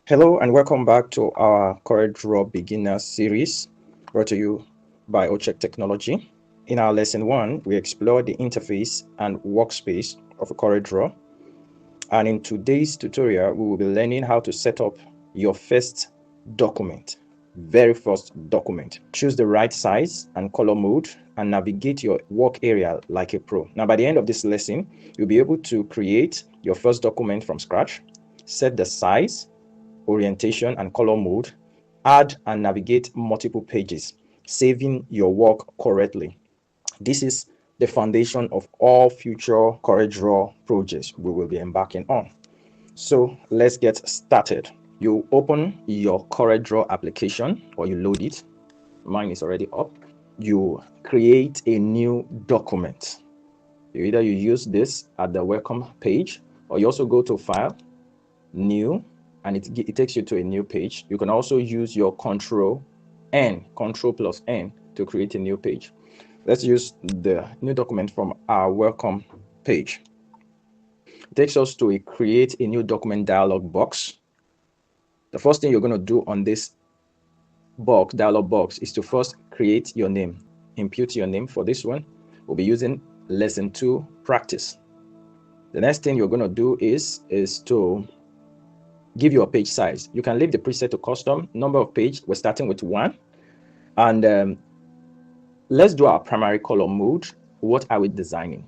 Hello and welcome back to our CorelDRAW beginner series brought to you by Ocheck Technology. In our lesson 1, we explored the interface and workspace of CorelDRAW. And in today's tutorial, we will be learning how to set up your first document, very first document. Choose the right size and color mode and navigate your work area like a pro. Now, by the end of this lesson, you'll be able to create your first document from scratch, set the size, orientation and color mode, add and navigate multiple pages, saving your work correctly. This is the foundation of all future CorelDRAW projects we will be embarking on. So let's get started. You open your CorelDRAW application or you load it. Mine is already up. You create a new document. You use this at the welcome page, or you also go to File, New, and it takes you to a new page. You can also use your Control plus N to create a new page. Let's use the new document from our welcome page. It takes us to create a new document dialog box. The first thing you're going to do on this dialog box is to first create your name. Impute your name. For this one, we'll be using lesson 2 practice. The next thing you're going to do is to give you a page size. You can leave the preset to custom. Number of page, we're starting with 1. And let's do our primary color mode. What are we designing?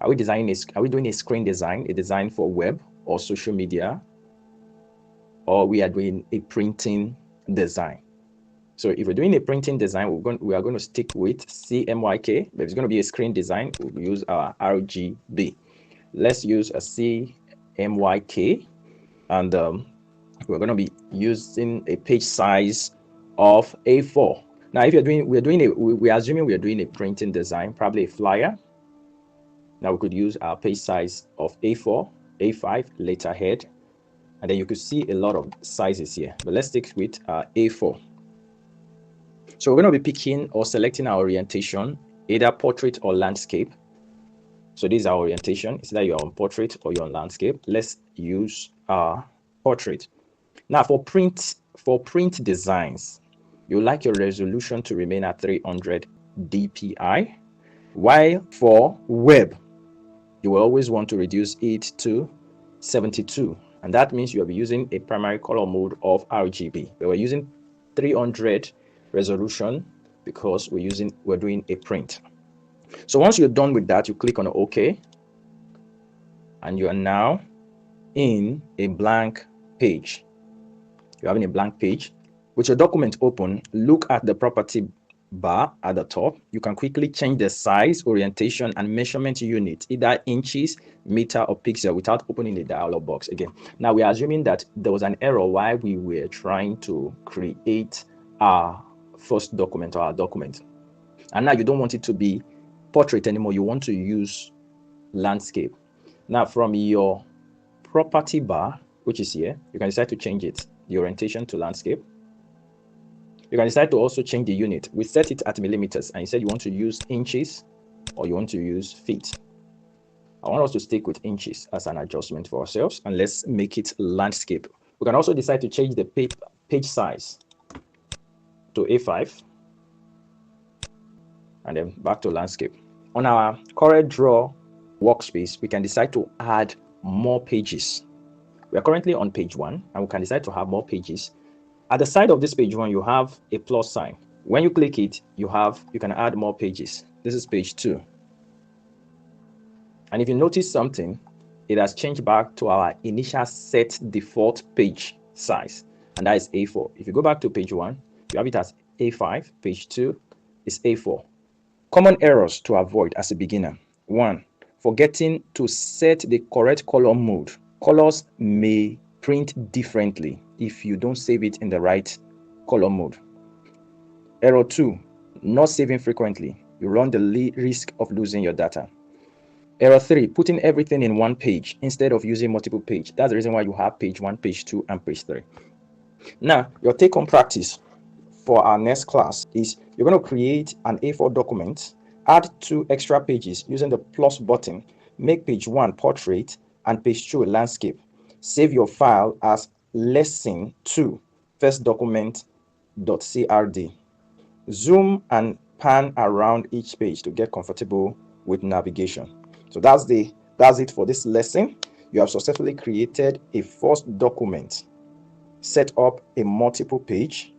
Are we doing a screen design, a design for web or social media, or we are doing a printing design? So if we're doing a printing design, we are going to stick with CMYK, but if it's going to be a screen design, we'll use our RGB. Let's use a CMYK. And we're going to be using a page size of A4. Now, if we're assuming we are doing a printing design, probably a flyer. Now we could use our page size of A4, A5, letterhead, and then you could see a lot of sizes here. But let's stick with A4. So we're going to be picking or selecting our orientation, either portrait or landscape. So this is our orientation. It's either you're on portrait or you're on landscape. Let's use our portrait. Now for print designs, you like your resolution to remain at 300 dpi, while for web, you will always want to reduce it to 72. And that means you'll be using a primary color mode of RGB. But we're using 300 resolution because we're doing a print. So once you're done with that, you click on OK, and you are now in a blank page. You're having a blank page. With your document open, look at the property bar at the top. You can quickly change the size, orientation, and measurement unit, either inches, meter, or pixel, without opening the dialog box again. Now we are assuming that there was an error while we were trying to create our first document or our document. And now you don't want it to be portrait anymore. You want to use landscape. Now from your property bar, which is here, you can decide to change the orientation to landscape. You can decide to also change the unit. We set it at millimeters, and you said you want to use inches or you want to use feet. I want us to stick with inches as an adjustment for ourselves, and let's make it landscape. We can also decide to change the page size to A5 and then back to landscape. On our CorelDRAW workspace, we can decide to add more pages. We are currently on page 1, and we can decide to have more pages. At the side of this page 1, you have a plus sign. When you click it, you can add more pages. This is page 2. And if you notice something, it has changed back to our initial set default page size, and that is A4. If you go back to page 1, you have it as A5. Page 2 is A4. Common errors to avoid as a beginner. 1. Forgetting to set the correct color mode. Colors may print differently if you don't save it in the right color mode. Error 2. Not saving frequently. You run the risk of losing your data. Error 3. Putting everything in one page instead of using multiple pages. That's the reason why you have page 1, page 2, and page 3. Now, your take-home practice for our next class is you're going to create an A4 document, add 2 extra pages using the plus button, make page 1 portrait and page 2 landscape. Save your file as Lesson 2, first document.crd. Zoom and pan around each page to get comfortable with navigation. So that's it for this lesson. You have successfully created a first document, set up a multiple page,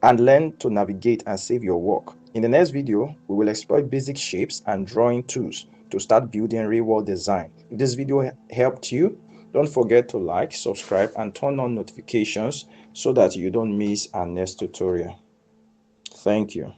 and learn to navigate and save your work. In the next video, we will explore basic shapes and drawing tools to start building real-world design. If this video helped you, don't forget to like, subscribe, and turn on notifications so that you don't miss our next tutorial. Thank you.